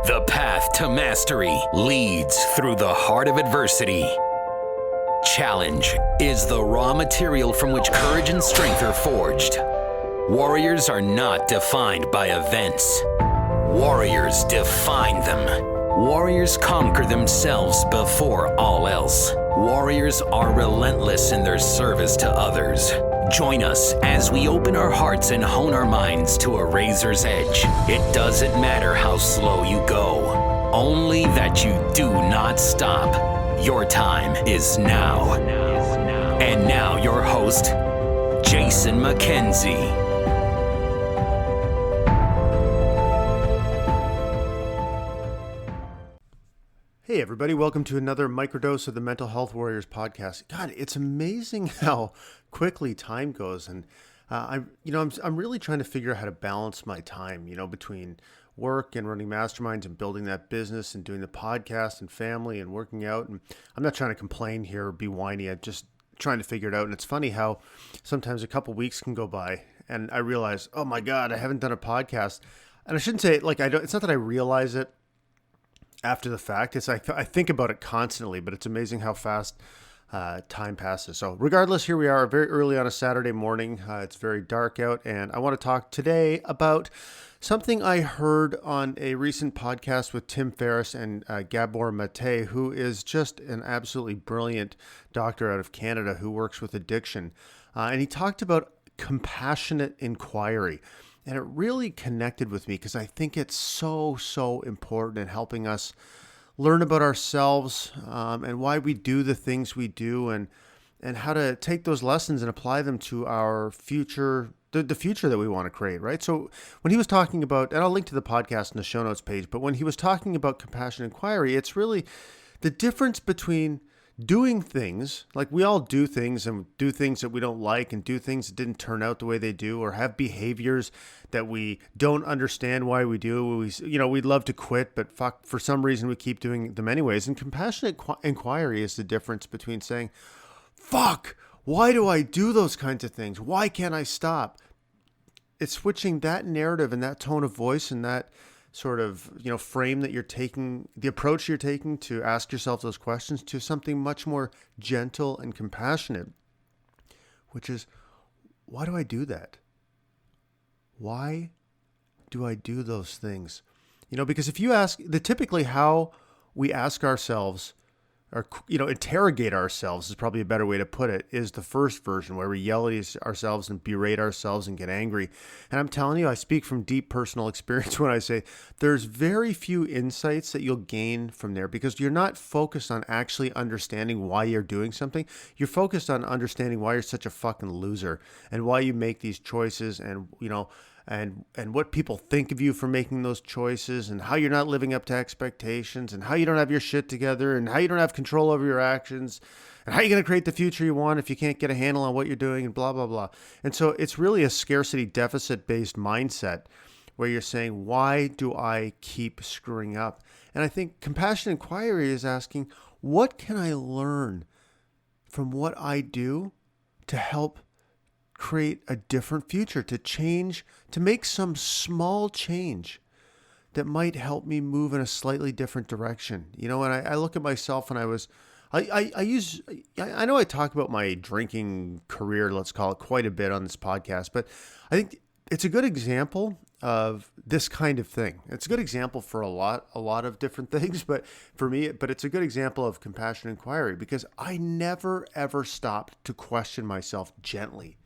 The path to mastery leads through the heart of adversity. Challenge is the raw material from which courage and strength are forged. Warriors are not defined by events. Warriors define them. Warriors conquer themselves before all else. Warriors are relentless in their service to others. Join us as we open our hearts and hone our minds to a razor's edge. It doesn't matter how slow you go, only that you do not stop. Your time is now. And now your host, Jason McKenzie. Hey everybody, welcome to another microdose of the Mental Health Warriors podcast. God, it's amazing how quickly time goes, and I'm really trying to figure out how to balance my time, between work and running masterminds and building that business and doing the podcast and family and working out. And I'm not trying to complain here or be whiny. I'm just trying to figure it out. And it's funny how sometimes a couple weeks can go by and I realize, oh my God, I haven't done a podcast. And I shouldn't say it like I don't. It's not that I realize it after the fact. It's I think about it constantly, but it's amazing how fast time passes. So regardless, here we are very early on a Saturday morning. It's very dark out, and I want to talk today about something I heard on a recent podcast with Tim Ferriss and Gabor Mate, who is just an absolutely brilliant doctor out of Canada who works with addiction. And he talked about compassionate inquiry. And it really connected with me because I think it's so important in helping us learn about ourselves and why we do the things we do and how to take those lessons and apply them to our future, the future that we want to create, right? So when he was talking about, and I'll link to the podcast in the show notes page, but when he was talking about compassionate inquiry, it's really the difference between doing things, like we all do things and do things that we don't like and do things that didn't turn out the way they do, or have behaviors that we don't understand why we do. We'd love to quit, but for some reason we keep doing them anyways. And compassionate inquiry is the difference between saying, fuck, why do I do those kinds of things? Why can't I stop? It's switching that narrative and that tone of voice and that sort of, frame that you're taking, the approach you're taking to ask yourself those questions to something much more gentle and compassionate, which is, why do I do that? Why do I do those things? Because if you ask, typically how we ask ourselves or, interrogate ourselves is probably a better way to put it, is the first version where we yell at ourselves and berate ourselves and get angry. And I'm telling you, I speak from deep personal experience when I say there's very few insights that you'll gain from there because you're not focused on actually understanding why you're doing something. You're focused on understanding why you're such a fucking loser and why you make these choices and, and what people think of you for making those choices and how you're not living up to expectations and how you don't have your shit together and how you don't have control over your actions and how you're going to create the future you want if you can't get a handle on what you're doing and blah, blah, blah. And so it's really a scarcity deficit based mindset where you're saying, why do I keep screwing up? And I think compassionate inquiry is asking, what can I learn from what I do to help create a different future, to change, to make some small change that might help me move in a slightly different direction. And I look at myself and I know I talk about my drinking career, let's call it, quite a bit on this podcast, but I think it's a good example of this kind of thing. It's a good example for a lot of different things, but for me, it's a good example of compassionate inquiry because I never ever stopped to question myself gently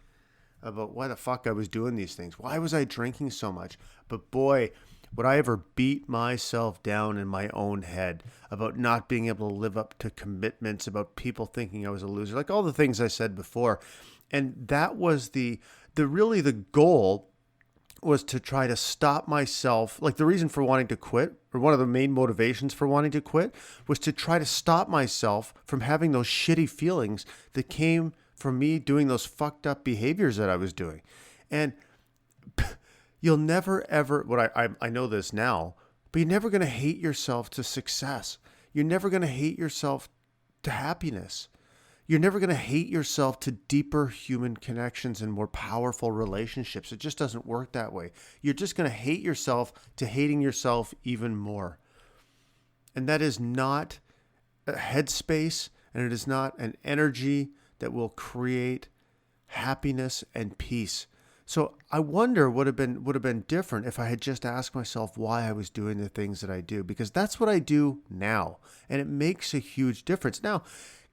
about why the fuck I was doing these things. Why was I drinking so much? But boy, would I ever beat myself down in my own head about not being able to live up to commitments, about people thinking I was a loser, like all the things I said before. And that was the goal was to try to stop myself. Like the reason for wanting to quit, or one of the main motivations for wanting to quit, was to try to stop myself from having those shitty feelings that came from me doing those fucked up behaviors that I was doing. And you'll never ever, I know this now, but you're never going to hate yourself to success. You're never going to hate yourself to happiness. You're never going to hate yourself to deeper human connections and more powerful relationships. It just doesn't work that way. You're just going to hate yourself to hating yourself even more. And that is not a headspace, and it is not an energy that will create happiness and peace. So I wonder what would have been different if I had just asked myself why I was doing the things that I do, because that's what I do now, and it makes a huge difference. Now,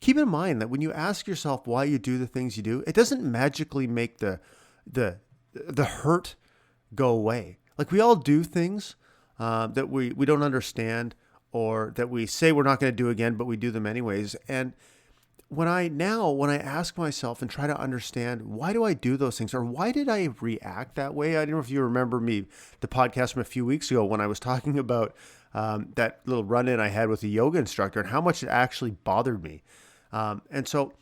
keep in mind that when you ask yourself why you do the things you do, it doesn't magically make the hurt go away. Like, we all do things that we don't understand, or that we say we're not going to do again, but we do them anyways. And when I ask myself and try to understand, why do I do those things, or why did I react that way? I don't know if you remember the podcast from a few weeks ago when I was talking about that little run-in I had with a yoga instructor and how much it actually bothered me. And so,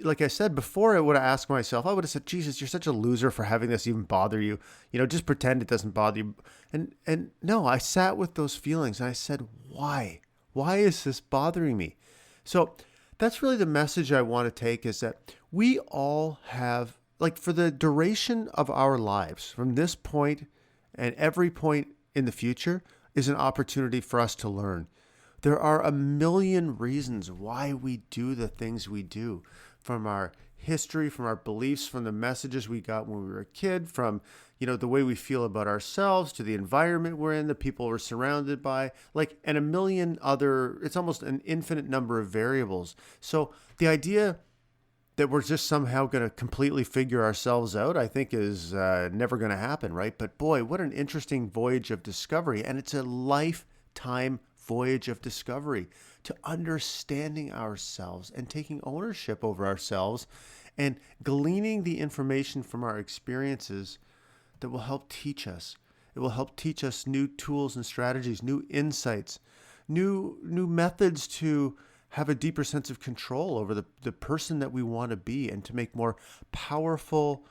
like I said before, I would have asked myself, I would have said, Jesus, you're such a loser for having this even bother you. Just pretend it doesn't bother you. And no, I sat with those feelings and I said, why? Why is this bothering me? So that's really the message I want to take, is that we all have, like, for the duration of our lives, from this point and every point in the future, is an opportunity for us to learn. There are a million reasons why we do the things we do, from our history, from our beliefs, from the messages we got when we were a kid, from, the way we feel about ourselves, to the environment we're in, the people we're surrounded by, and a million other, it's almost an infinite number of variables. So the idea that we're just somehow going to completely figure ourselves out, I think, is never going to happen, right? But boy, what an interesting voyage of discovery. And it's a lifetime voyage of discovery, to understanding ourselves and taking ownership over ourselves, and gleaning the information from our experiences that will help teach us. It will help teach us new tools and strategies, new insights, new methods to have a deeper sense of control over the person that we want to be, and to make more powerful,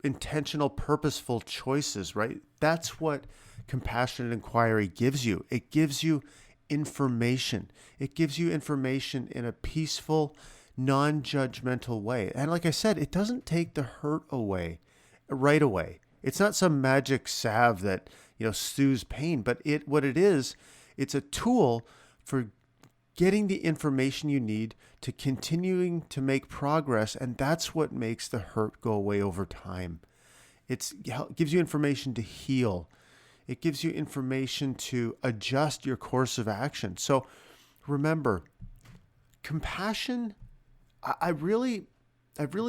intentional, purposeful choices, right? That's what compassionate inquiry gives you. It gives you information. It gives you information in a peaceful, non-judgmental way. And like I said, it doesn't take the hurt away right away. It's not some magic salve that, soothes pain, but what it is, it's a tool for getting the information you need to continuing to make progress. And that's what makes the hurt go away over time. It gives you information to heal. It gives you information to adjust your course of action. So remember, compassion, I've really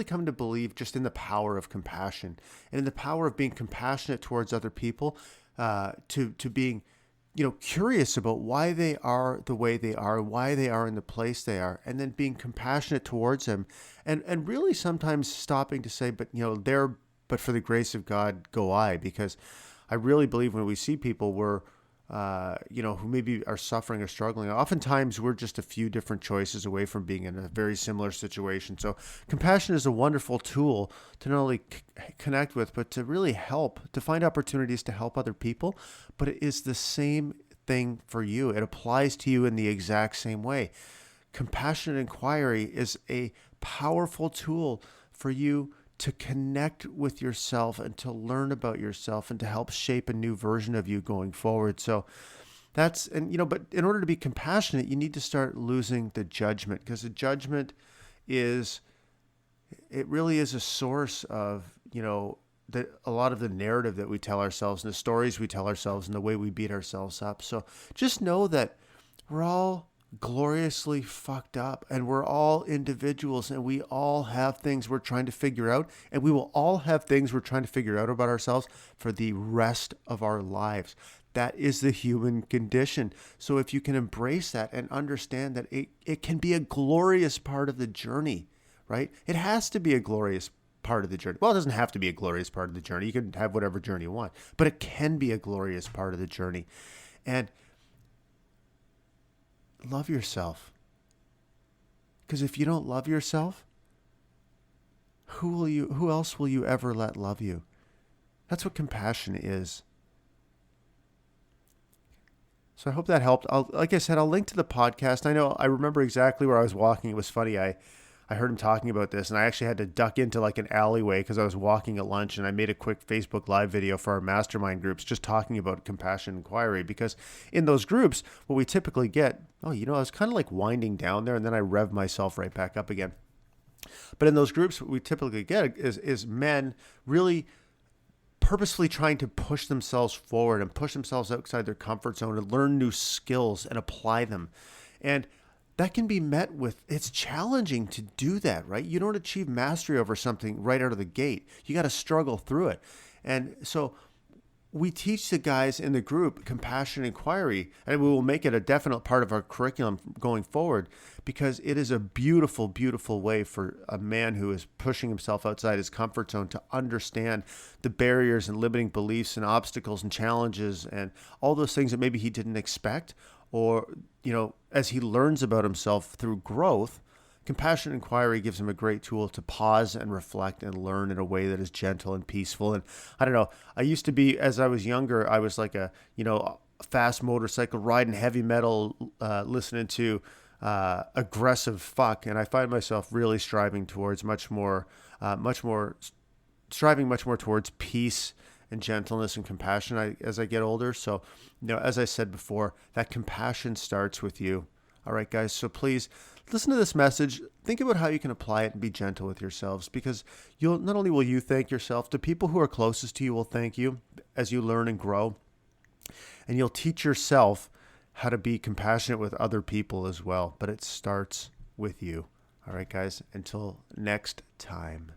come to believe just in the power of compassion, and in the power of being compassionate towards other people, to being, curious about why they are the way they are, why they are in the place they are, and then being compassionate towards them, and really sometimes stopping to say, but for the grace of God go I, because I really believe when we see people who maybe are suffering or struggling, oftentimes we're just a few different choices away from being in a very similar situation. So compassion is a wonderful tool to not only connect with, but to really help, to find opportunities to help other people. But it is the same thing for you. It applies to you in the exact same way. Compassionate inquiry is a powerful tool for you to connect with yourself and to learn about yourself and to help shape a new version of you going forward. So but in order to be compassionate, you need to start losing the judgment, because the judgment really is a source of, a lot of the narrative that we tell ourselves and the stories we tell ourselves and the way we beat ourselves up. So just know that we're all gloriously fucked up, and we're all individuals, and we all have things we're trying to figure out, and we will all have things we're trying to figure out about ourselves for the rest of our lives. That is the human condition. So if you can embrace that and understand that it can be a glorious part of the journey, right? It has to be a glorious part of the journey. Well, it doesn't have to be a glorious part of the journey. You can have whatever journey you want, but it can be a glorious part of the journey. And love yourself. Because if you don't love yourself, who else will you ever let love you? That's what compassion is. So I hope that helped. Like I said, I'll link to the podcast. I remember exactly where I was walking. It was funny. I I heard him talking about this, and I actually had to duck into like an alleyway because I was walking at lunch, and I made a quick Facebook Live video for our mastermind groups just talking about compassion inquiry, because in those groups, what we typically get, I was kind of like winding down there, and then I rev myself right back up again. But in those groups, what we typically get is men really purposefully trying to push themselves forward and push themselves outside their comfort zone and learn new skills and apply them. And that can be met with, it's challenging to do that, right? You don't achieve mastery over something right out of the gate. You got to struggle through it. And so we teach the guys in the group compassion inquiry, and we will make it a definite part of our curriculum going forward, because it is a beautiful, beautiful way for a man who is pushing himself outside his comfort zone to understand the barriers and limiting beliefs and obstacles and challenges and all those things that maybe he didn't expect, or, as he learns about himself through growth. Compassion inquiry gives him a great tool to pause and reflect and learn in a way that is gentle and peaceful. And I don't know, I used to be, as I was younger, I was like a fast motorcycle riding heavy metal, listening to aggressive fuck. And I find myself really striving much more towards peace and gentleness and compassion as I get older. So, as I said before, that compassion starts with you. All right, guys. So please listen to this message. Think about how you can apply it and be gentle with yourselves, because not only will you thank yourself, the people who are closest to you will thank you as you learn and grow. And you'll teach yourself how to be compassionate with other people as well. But it starts with you. All right, guys. Until next time.